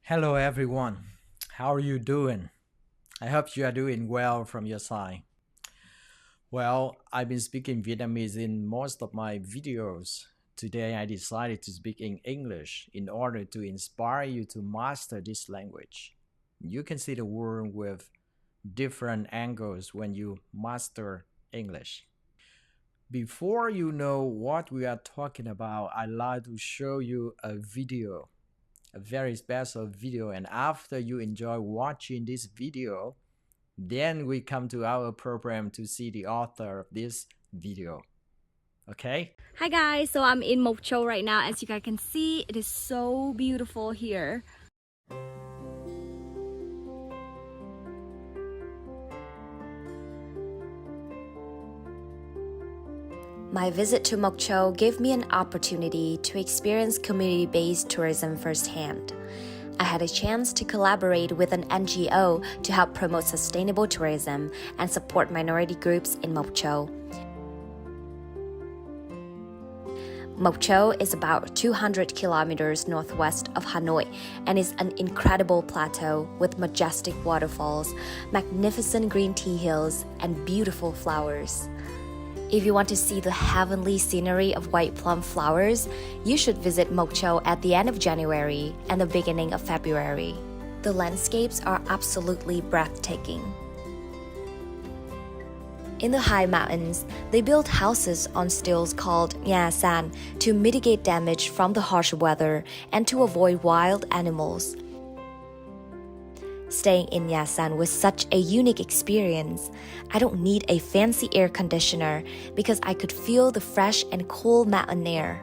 Hello everyone, how are you doing? I hope you are doing well from your side. Well, I've been speaking Vietnamese in most of my videos. Today I decided to speak in English in order to inspire you to master this language. You can see the world with different angles when you master English. Before you know what we are talking about, I'd like to show you a very special video, and after you enjoy watching this video, then we come to our program to see the author of this video. Okay? Hi guys, so I'm in Moch right now. As you guys can see, it is so beautiful here. My visit to Moch gave me an opportunity to experience community-based tourism firsthand. I had a chance to collaborate with an NGO to help promote sustainable tourism and support minority groups in Moch. Moch is about 200 kilometers northwest of Hanoi and is an incredible plateau with majestic waterfalls, magnificent green tea hills, and beautiful flowers. If you want to see the heavenly scenery of white plum flowers, you should visit Moch at the end of January and the beginning of February. The landscapes are absolutely breathtaking. In the high mountains, they build houses on stilts called nhà sàn to mitigate damage from the harsh weather and to avoid wild animals. Staying in nhà sàn was such a unique experience. I don't need a fancy air conditioner because I could feel the fresh and cool mountain air.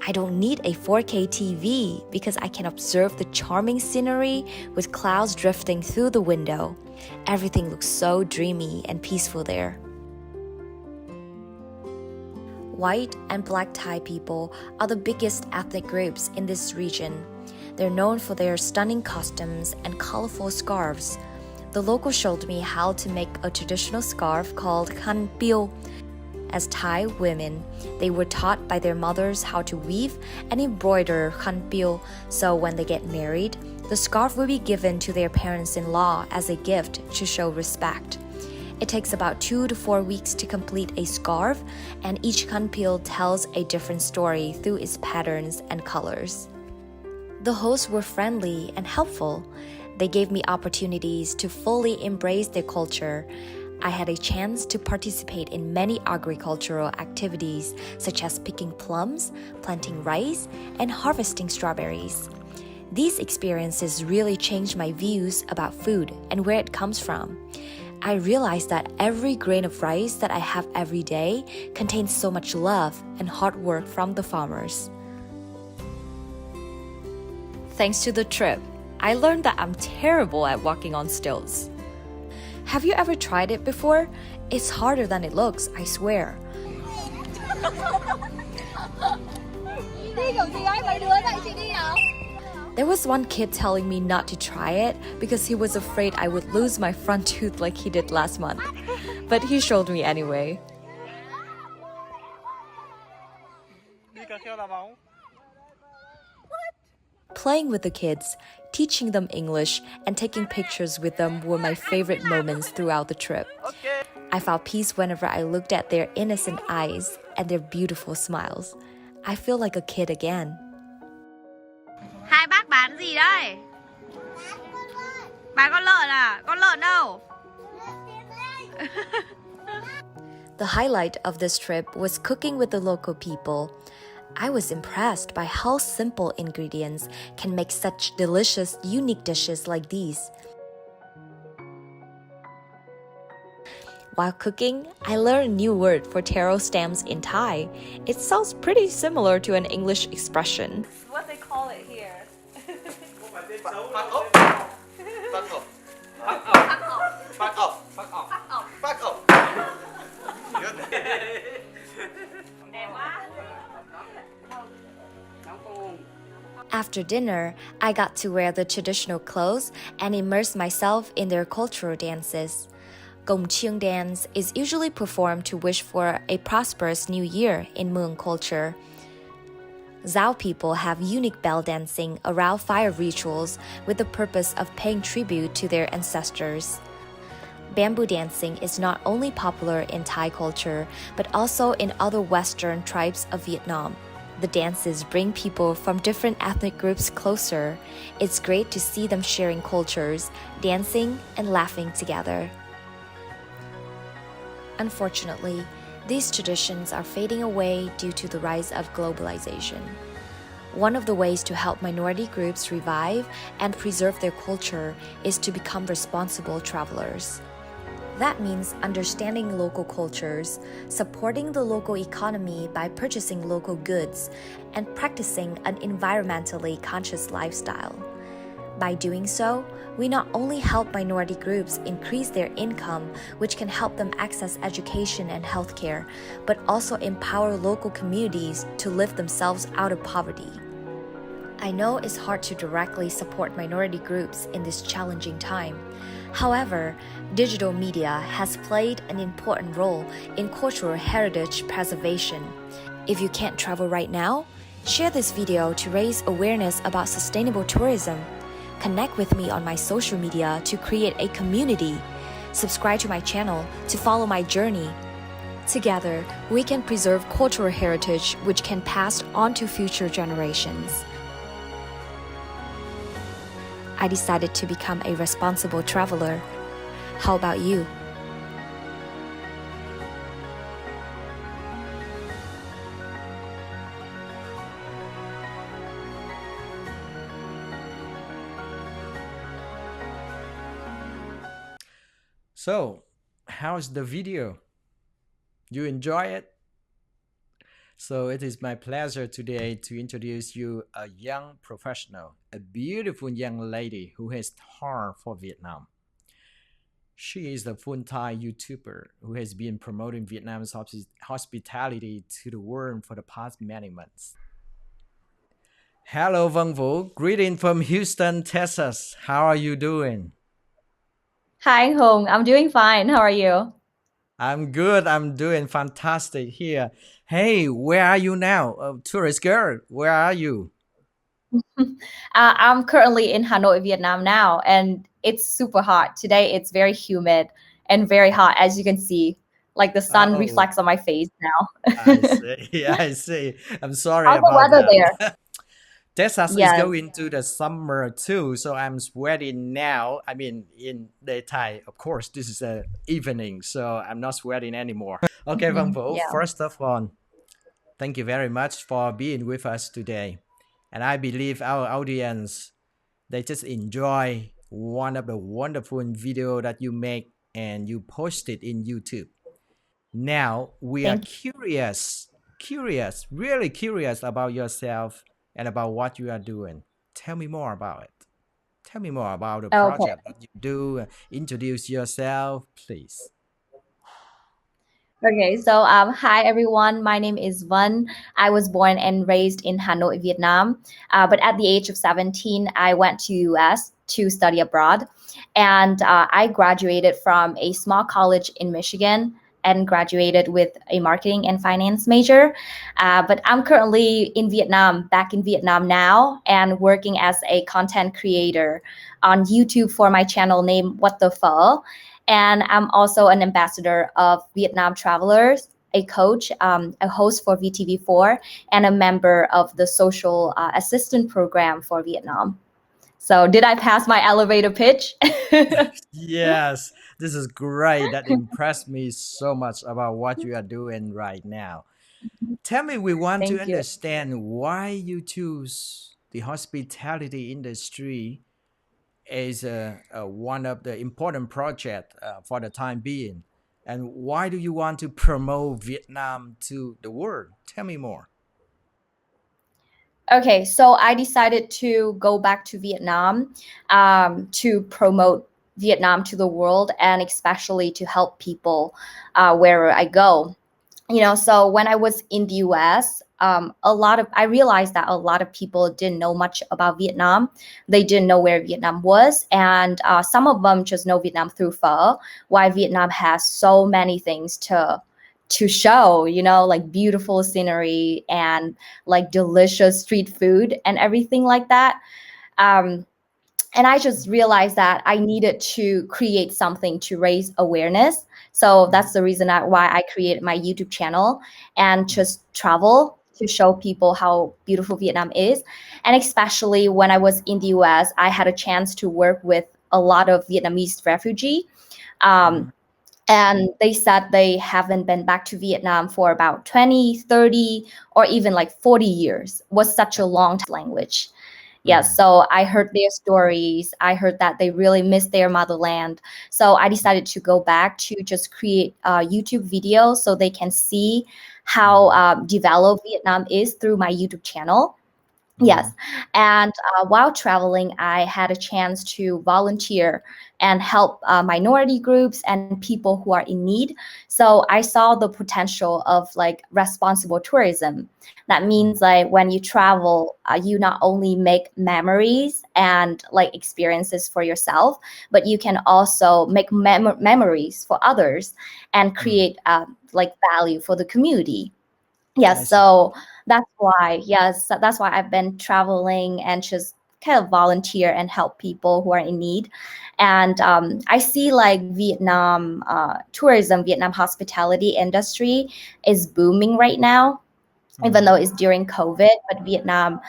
I don't need a 4K TV because I can observe the charming scenery with clouds drifting through the window. Everything looks so dreamy and peaceful there. White and black Thai people are the biggest ethnic groups in this region. They're known for their stunning costumes and colorful scarves. The local showed me how to make a traditional scarf called khăn piêu. As Thai women, they were taught by their mothers how to weave and embroider khăn piêu, so when they get married, the scarf will be given to their parents-in-law as a gift to show respect. It takes about 2 to 4 weeks to complete a scarf, and each khăn piêu tells a different story through its patterns and colors. The hosts were friendly and helpful. They gave me opportunities to fully embrace their culture. I had a chance to participate in many agricultural activities such as picking plums, planting rice, and harvesting strawberries. These experiences really changed my views about food and where it comes from. I realized that every grain of rice that I have every day contains so much love and hard work from the farmers. Thanks to the trip, I learned that I'm terrible at walking on stilts. Have you ever tried it before? It's harder than it looks, I swear. There was one kid telling me not to try it because he was afraid I would lose my front tooth like he did last month. But he showed me anyway. Playing with the kids, teaching them English, and taking pictures with them were my favorite moments throughout the trip. I found peace whenever I looked at their innocent eyes and their beautiful smiles. I feel like a kid again. Hai bác bán gì đây? Bán con lợn à? Con lợn đâu? The highlight of this trip was cooking with the local people. I was impressed by how simple ingredients can make such delicious, unique dishes like these. While cooking, I learned a new word for tarot stamps in Thai. It sounds pretty similar to an English expression. What they call it here? After dinner, I got to wear the traditional clothes and immerse myself in their cultural dances. Gong Chieng dance is usually performed to wish for a prosperous new year in Hmong culture. Dao people have unique bell dancing around fire rituals with the purpose of paying tribute to their ancestors. Bamboo dancing is not only popular in Thai culture, but also in other Western tribes of Vietnam. The dances bring people from different ethnic groups closer. It's great to see them sharing cultures, dancing, and laughing together. Unfortunately, these traditions are fading away due to the rise of globalization. One of the ways to help minority groups revive and preserve their culture is to become responsible travelers. That means understanding local cultures, supporting the local economy by purchasing local goods, and practicing an environmentally conscious lifestyle. By doing so, we not only help minority groups increase their income, which can help them access education and healthcare, but also empower local communities to lift themselves out of poverty. I know it's hard to directly support minority groups in this challenging time. However, digital media has played an important role in cultural heritage preservation. If you can't travel right now, share this video to raise awareness about sustainable tourism. Connect with me on my social media to create a community. Subscribe to my channel to follow my journey. Together, we can preserve cultural heritage which can pass on to future generations. I decided to become a responsible traveler. How about you? So, how's the video? You enjoy it? So it is my pleasure today to introduce you a young professional, a beautiful young lady who has heart for Vietnam. She is a full-time YouTuber who has been promoting Vietnam's hospitality to the world for the past many months. Hello, Vân Vũ. Greeting from Houston, Texas. How are you doing? Hi, Hùng. I'm doing fine. How are you? I'm good. I'm doing fantastic here. Hey, where are you now? Tourist girl, where are you? I'm currently in Hanoi, Vietnam now, and it's super hot. Today it's very humid and very hot, as you can see. Like the sun Oh, reflects on my face now. I see. I see. I'm sorry How's the about weather there? that. Texas is Yes. going to the summer too, so I'm sweating now. I mean, in daytime, of course, this is a evening, so I'm not sweating anymore. Okay, Vân Vũ, Yeah. first of all, thank you very much for being with us today. And I believe our audience, they just enjoy one of the wonderful video that you make and you post it in YouTube. Now we are Thank you. really curious about yourself and about what you are doing. Tell me more about it. Tell me more about the Okay. project that you do. Introduce yourself, please. Okay, so hi everyone. My name is Vân. I was born and raised in Hanoi, Vietnam. But at the age of 17, I went to US to study abroad. And I graduated from a small college in Michigan and graduated with a marketing and finance major. But I'm currently in Vietnam, back in Vietnam now, and working as a content creator on YouTube for my channel named What the Pho. And I'm also an ambassador of Vietnam Travelers, a coach, a host for VTV4, and a member of the social assistant program for Vietnam. So did I pass my elevator pitch? Yes, this is great. That impressed me so much about what you are doing right now. Tell me, we want to Thank you. understand why you choose the hospitality industry as one of the important projects for the time being. And why do you want to promote Vietnam to the world? Tell me more. Okay, so I decided to go back to Vietnam to promote Vietnam to the world and especially to help people wherever I go. So when I was in the US, I realized that a lot of people didn't know much about Vietnam. They didn't know where Vietnam was. And some of them just know Vietnam through pho, why Vietnam has so many things to show, like beautiful scenery and like delicious street food and everything like that. And I just realized that I needed to create something to raise awareness. So that's the reason why I created my YouTube channel and just travel to show people how beautiful Vietnam is. And especially when I was in the US, I had a chance to work with a lot of Vietnamese refugees. And they said they haven't been back to Vietnam for about 20, 30, or even like 40 years. Was such a long language. Yes, so I heard their stories. I heard that they really miss their motherland. So I decided to go back to just create YouTube videos so they can see how developed Vietnam is through my YouTube channel. Yes. And while traveling, I had a chance to volunteer and help minority groups and people who are in need. So I saw the potential of like responsible tourism. That means like when you travel, you not only make memories and like experiences for yourself, but you can also make memories for others and create like value for the community. Yes, so that's why I've been traveling and just kind of volunteer and help people who are in need. And I see like Vietnam tourism, Vietnam hospitality industry is booming right now, even though it's during COVID. But Vietnam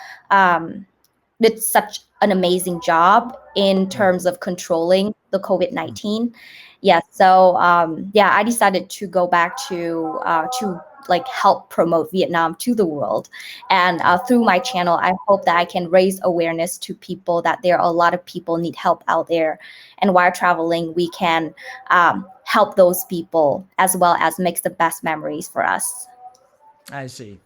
did such an amazing job in terms of controlling the COVID-19. Yeah, so I decided to go back to like help promote Vietnam to the world. And through my channel, I hope that I can raise awareness to people that there are a lot of people need help out there. And while traveling, we can help those people as well as make the best memories for us. I see.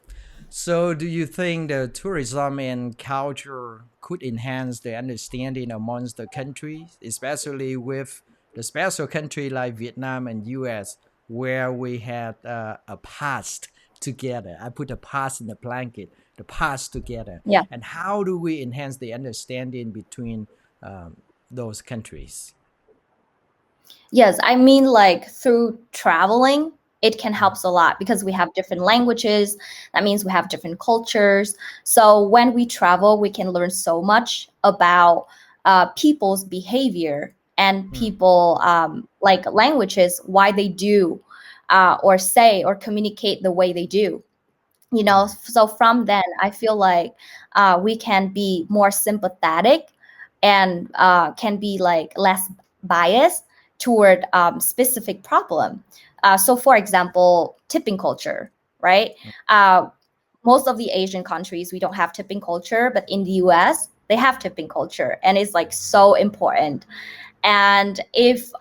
So do you think the tourism and culture could enhance the understanding amongst the countries, especially with the special country like Vietnam and US, where we had a past together? I put a past in the blanket, the past together. Yeah. And how do we enhance the understanding between those countries? Yes, I mean, like through traveling, it can help a lot because we have different languages. That means we have different cultures. So when we travel, we can learn so much about people's behavior and people like languages, why they do or say or communicate the way they do. So from then, I feel like we can be more sympathetic and can be like less biased toward specific problem. So for example, tipping culture, right? Most of the Asian countries, we don't have tipping culture, but in the US, they have tipping culture, and it's like so important. And if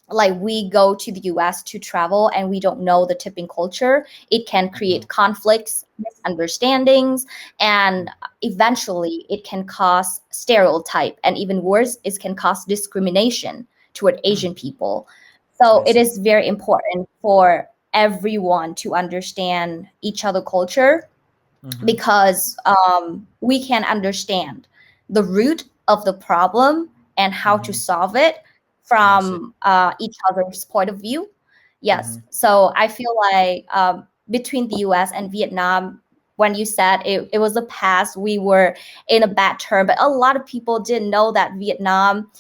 like we go to the US to travel and we don't know the tipping culture, it can create conflicts, misunderstandings, and eventually it can cause stereotype, and even worse, it can cause discrimination toward Asian people. So it is very important for everyone to understand each other culture, because we can understand the root of the problem and how to solve it from each other's point of view. Yes. So I feel like between the US and Vietnam, when you said it was the past, we were in a bad term, but a lot of people didn't know that Vietnam,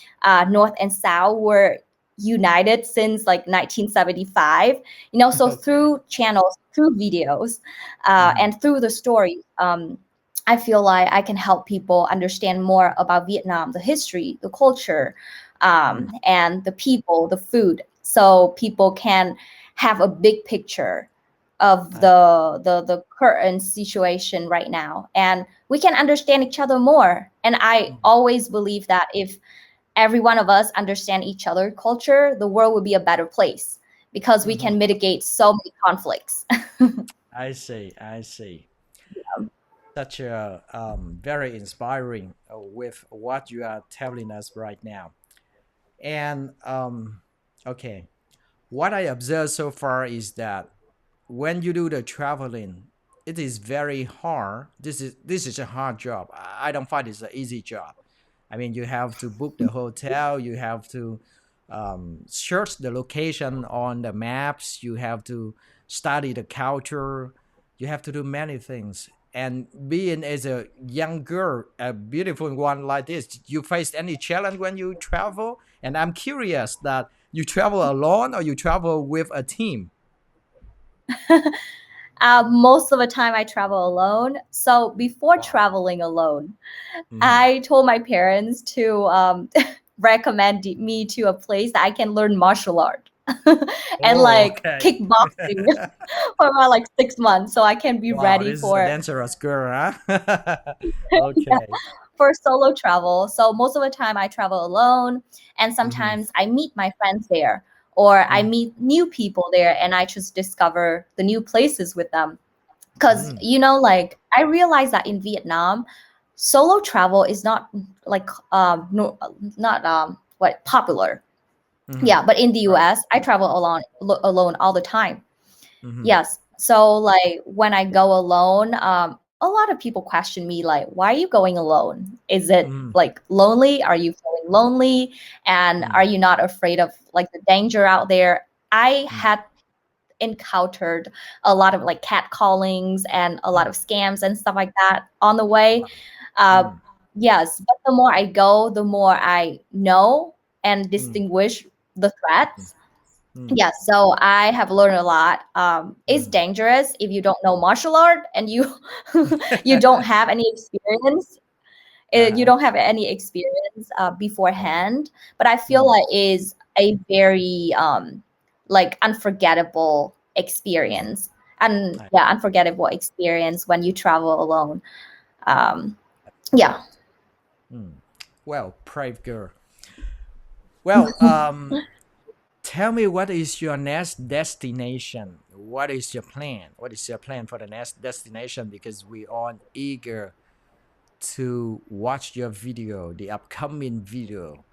North and South, were united since like 1975. So through channels, through videos, and through the story, I feel like I can help people understand more about Vietnam, the history, the culture, and the people, the food, so people can have a big picture of the current situation right now, and we can understand each other more. And I always believe that if every one of us understand each other culture, the world will be a better place, because we can mitigate so many conflicts. I see. Such a very inspiring with what you are telling us right now. And okay, what I observed so far is that when you do the traveling, it is very hard. This is a hard job. I don't find it's an easy job. I mean, you have to book the hotel, you have to search the location on the maps. You have to study the culture. You have to do many things. And being as a young girl, a beautiful one like this, you faced any challenge when you travel? And I'm curious that you travel alone or you travel with a team? Most of the time I travel alone. So before traveling alone, I told my parents to recommend me to a place that I can learn martial art and like kickboxing for about like 6 months, so I can be Wow, ready this is a for dangerous girl, huh? Okay. for solo travel. So most of the time I travel alone, and sometimes I meet my friends there, or I meet new people there, and I just discover the new places with them. Because like I realized that in Vietnam, solo travel is not like not what popular. Yeah, but in the US, I travel alone all the time. Yes. So like when I go alone, a lot of people question me like, why are you going alone? Is it like lonely? Are you feeling lonely? And are you not afraid of like the danger out there? I had encountered a lot of like catcallings and a lot of scams and stuff like that on the way. Yes, but the more I go, the more I know and distinguish the threats. Yes, so I have learned a lot. It's dangerous if you don't know martial art and you you don't have any experience. You don't have any experience beforehand, but I feel like is a very like unforgettable experience, and unforgettable experience when you travel alone. Yeah. Well, brave girl. Well, tell me, what is your next destination? What is your plan? What is your plan for the next destination? Because we are eager to watch your video, the upcoming video.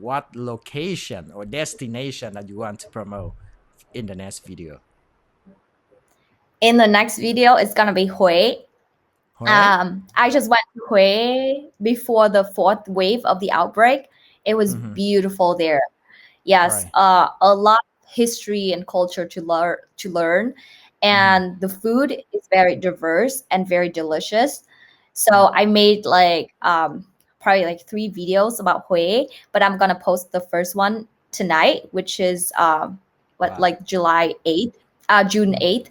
What location or destination that you want to promote in the next video? In the next video, it's gonna be Hue. I just went to Hue before the 4th wave of the outbreak. It was beautiful there. Yes, a lot of history and culture to learn, and the food is very diverse and very delicious. So I made like probably like 3 videos about Hue, but I'm gonna post the first one tonight, which is like July 8th, June 8th.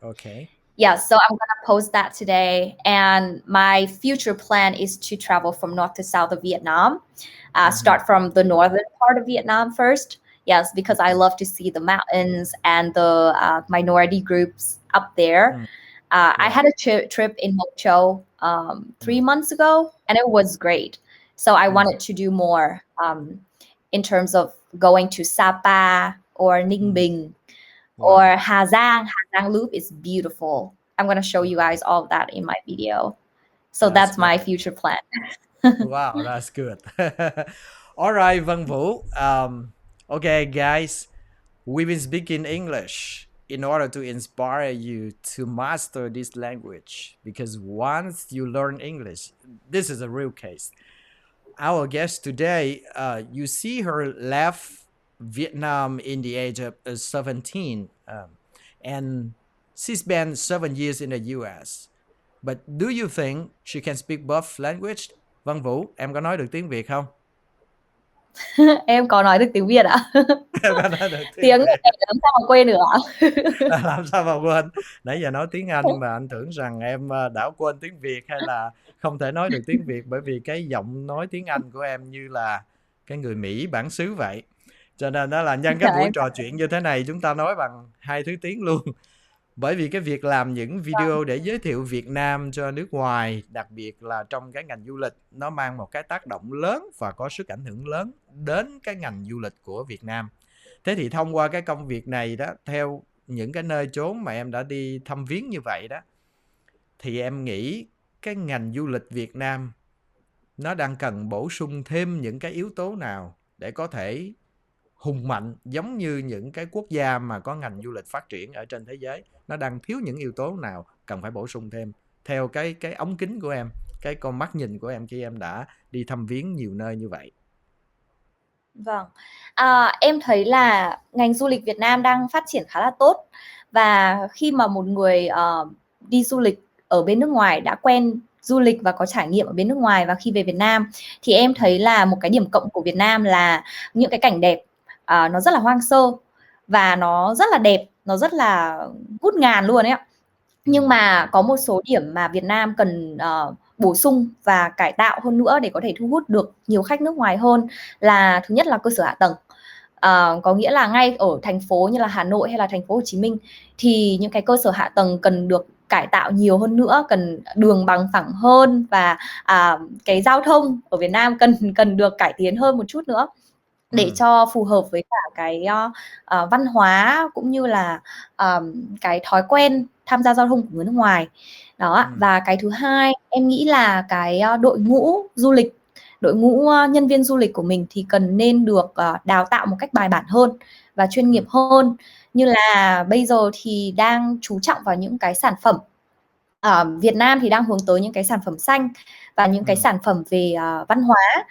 Okay. Yeah, so I'm gonna post that today, and my future plan is to travel from north to south of Vietnam. Start from the northern part of Vietnam first. Yes, because I love to see the mountains and the minority groups up there. I had a trip in Moch 3 months ago, and it was great. So I wanted to do more in terms of going to Sapa or Ninh Bình or Hà Giang. Hà Giang Loop is beautiful. I'm going to show you guys all of that in my video. So that's my future plan. Wow, that's good. All right, Văn Vũ. Okay, guys, we've been speaking English in order to inspire you to master this language, because once you learn English, this is a real case. Our guest today, you see her left Vietnam in the age of 17, and she spent 7 years in the US. But do you think she can speak both language? Văn Vũ, em có nói được tiếng Việt không? Em có nói được tiếng Việt ạ. Em có nói được tiếng Việt làm sao mà quên được ạ? Làm sao mà quên? Nãy giờ nói tiếng Anh mà anh tưởng rằng em đã quên tiếng Việt, hay là không thể nói được tiếng Việt bởi vì cái giọng nói tiếng Anh của em như là cái người Mỹ bản xứ vậy. Cho nên đó là nhân cái buổi trò chuyện như thế này, chúng ta nói bằng 2 thứ tiếng luôn. Bởi vì cái việc làm những video để giới thiệu Việt Nam cho nước ngoài, đặc biệt là trong cái ngành du lịch, nó mang một cái tác động lớn và có sức ảnh hưởng lớn đến cái ngành du lịch của Việt Nam. Thế thì thông qua cái công việc này đó, theo những cái nơi chốn mà em đã đi thăm viếng như vậy đó, thì em nghĩ cái ngành du lịch Việt Nam nó đang cần bổ sung thêm những cái yếu tố nào để có thể hùng mạnh giống như những cái quốc gia mà có ngành du lịch phát triển ở trên thế giới? Nó đang thiếu những yếu tố nào cần phải bổ sung thêm theo cái ống kính của em, cái con mắt nhìn của em khi em đã đi thăm viếng nhiều nơi như vậy? Vâng, em thấy là ngành du lịch Việt Nam đang phát triển khá là tốt, và khi mà một người đi du lịch ở bên nước ngoài, đã quen du lịch và có trải nghiệm ở bên nước ngoài, và khi về Việt Nam thì em thấy là một cái điểm cộng của Việt Nam là những cái cảnh đẹp nó rất là hoang sơ và nó rất là đẹp, nó rất là ngút ngàn luôn ấy ạ. Nhưng mà có một số điểm mà Việt Nam cần bổ sung và cải tạo hơn nữa để có thể thu hút được nhiều khách nước ngoài hơn, là thứ nhất là cơ sở hạ tầng. Có nghĩa là ngay ở thành phố như là Hà Nội hay là thành phố Hồ Chí Minh thì những cái cơ sở hạ tầng cần được cải tạo nhiều hơn nữa, cần đường bằng phẳng hơn, và cái giao thông ở Việt Nam cần được cải tiến hơn một chút nữa để cho phù hợp với cả cái văn hóa cũng như là cái thói quen tham gia giao thông của người nước ngoài đó. Và cái thứ hai em nghĩ là cái đội ngũ du lịch, đội ngũ nhân viên du lịch của mình thì cần nên được đào tạo một cách bài bản hơn và chuyên nghiệp hơn. Như là bây giờ thì đang chú trọng vào những cái sản phẩm, Việt Nam thì đang hướng tới những cái sản phẩm xanh và những cái sản phẩm về văn hóa,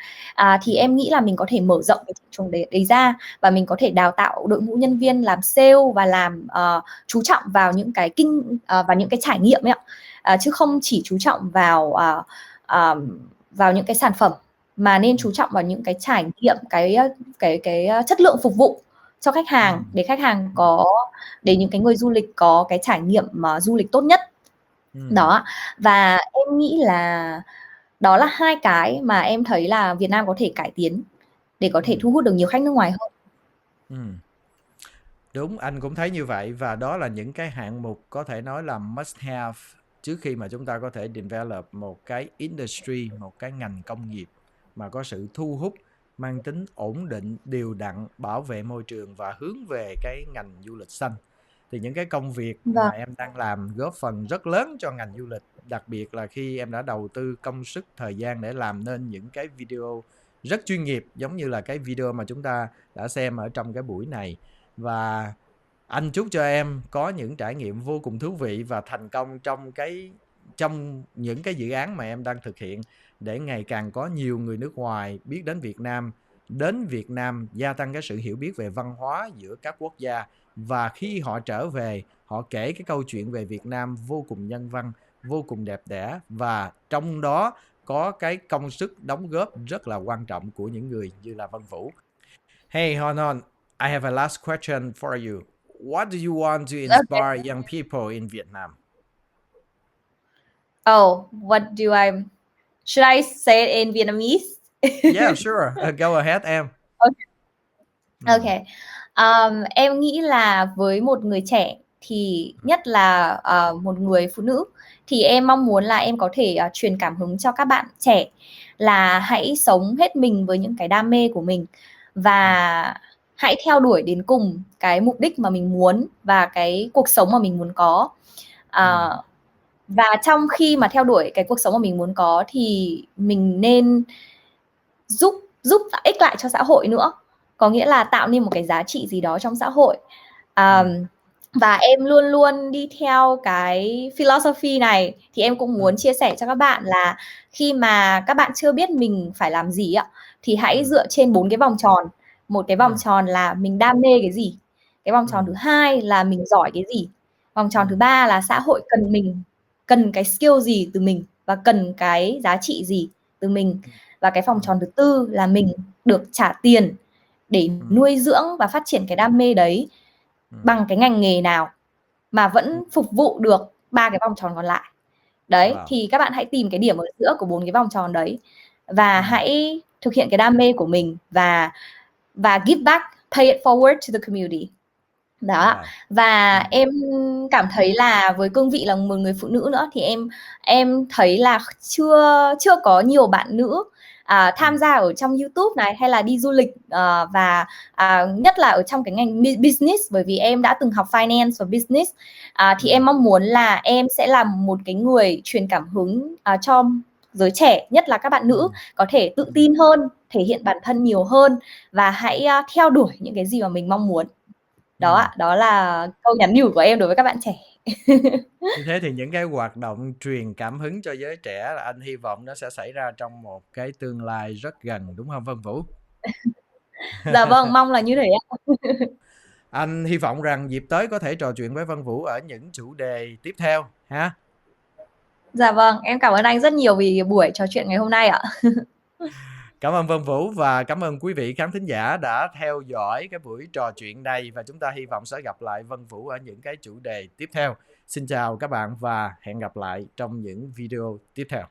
thì em nghĩ là mình có thể mở rộng cái thị trường đấy ra, và mình có thể đào tạo đội ngũ nhân viên làm sale và làm chú trọng vào những cái và những cái trải nghiệm ấy ạ, chứ không chỉ chú trọng vào vào những cái sản phẩm, mà nên chú trọng vào những cái trải nghiệm, cái chất lượng phục vụ cho khách hàng, để khách hàng để những cái người du lịch có cái trải nghiệm mà du lịch tốt nhất. Đó, và em nghĩ là đó là hai cái mà em thấy là Việt Nam có thể cải tiến để có thể thu hút được nhiều khách nước ngoài hơn. Đúng, anh cũng thấy như vậy, và đó là những cái hạng mục có thể nói là must have trước khi mà chúng ta có thể develop một cái industry, một cái ngành công nghiệp mà có sự thu hút, mang tính ổn định, đều đặn, bảo vệ môi trường và hướng về cái ngành du lịch xanh. Thì những cái công việc mà em đang làm góp phần rất lớn cho ngành du lịch, đặc biệt là khi em đã đầu tư công sức, thời gian để làm nên những cái video rất chuyên nghiệp, giống như là cái video mà chúng ta đã xem ở trong cái buổi này. Và anh chúc cho em có những trải nghiệm vô cùng thú vị và thành công trong những cái dự án mà em đang thực hiện, để ngày càng có nhiều người nước ngoài biết đến Việt Nam, gia tăng cái sự hiểu biết về văn hóa giữa các quốc gia, và khi họ trở về, họ kể cái câu chuyện về Việt Nam vô cùng nhân văn, vô cùng đẹp đẽ, và trong đó có cái công sức đóng góp rất là quan trọng của những người như là Vân Vũ. Hey, hold on. I have a last question for you. What do you want to inspire young people in Vietnam? Oh, should I say it in Vietnamese? Yeah, sure. Go ahead, em. Okay. Em nghĩ là với một người trẻ, thì nhất là một người phụ nữ, thì em mong muốn là em có thể truyền cảm hứng cho các bạn trẻ là hãy sống hết mình với những cái đam mê của mình, và hãy theo đuổi đến cùng cái mục đích mà mình muốn và cái cuộc sống mà mình muốn có. Và trong khi mà theo đuổi cái cuộc sống mà mình muốn có thì mình nên giúp ích lại cho xã hội nữa, có nghĩa là tạo nên một cái giá trị gì đó trong xã hội. Và em luôn luôn đi theo cái philosophy này, thì em cũng muốn chia sẻ cho các bạn là khi mà các bạn chưa biết mình phải làm gì ạ, thì hãy dựa trên 4 cái vòng tròn. Một cái vòng tròn là mình đam mê cái gì, cái vòng tròn thứ hai là mình giỏi cái gì, vòng tròn thứ ba là xã hội cần cái skill gì từ mình và cần cái giá trị gì từ mình, và cái vòng tròn thứ tư là mình được trả tiền để nuôi dưỡng và phát triển cái đam mê đấy bằng cái ngành nghề nào mà vẫn phục vụ được 3 cái vòng tròn còn lại. Đấy, thì các bạn hãy tìm cái điểm ở giữa của 4 cái vòng tròn đấy, và hãy thực hiện cái đam mê của mình và give back, pay it forward to the community. Đó. Và em cảm thấy là với cương vị là một người phụ nữ nữa, thì em thấy là chưa có nhiều bạn nữ tham gia ở trong YouTube này, hay là đi du lịch, và nhất là ở trong cái ngành business, bởi vì em đã từng học finance và business, thì em mong muốn là em sẽ làm một cái người truyền cảm hứng cho giới trẻ, nhất là các bạn nữ, có thể tự tin hơn, thể hiện bản thân nhiều hơn, và hãy theo đuổi những cái gì mà mình mong muốn. Đó ạ, đó là câu nhắn nhủ của em đối với các bạn trẻ. Như thế thì những cái hoạt động truyền cảm hứng cho giới trẻ là anh hy vọng nó sẽ xảy ra trong một cái tương lai rất gần, đúng không Vân Vũ? Dạ vâng, mong là như thế ạ. Anh hy vọng rằng dịp tới có thể trò chuyện với Vân Vũ ở những chủ đề tiếp theo ha. Dạ vâng, em cảm ơn anh rất nhiều vì buổi trò chuyện ngày hôm nay ạ. Cảm ơn Vân Vũ và cảm ơn quý vị khán thính giả đã theo dõi cái buổi trò chuyện này, và chúng ta hy vọng sẽ gặp lại Vân Vũ ở những cái chủ đề tiếp theo. Xin chào các bạn và hẹn gặp lại trong những video tiếp theo.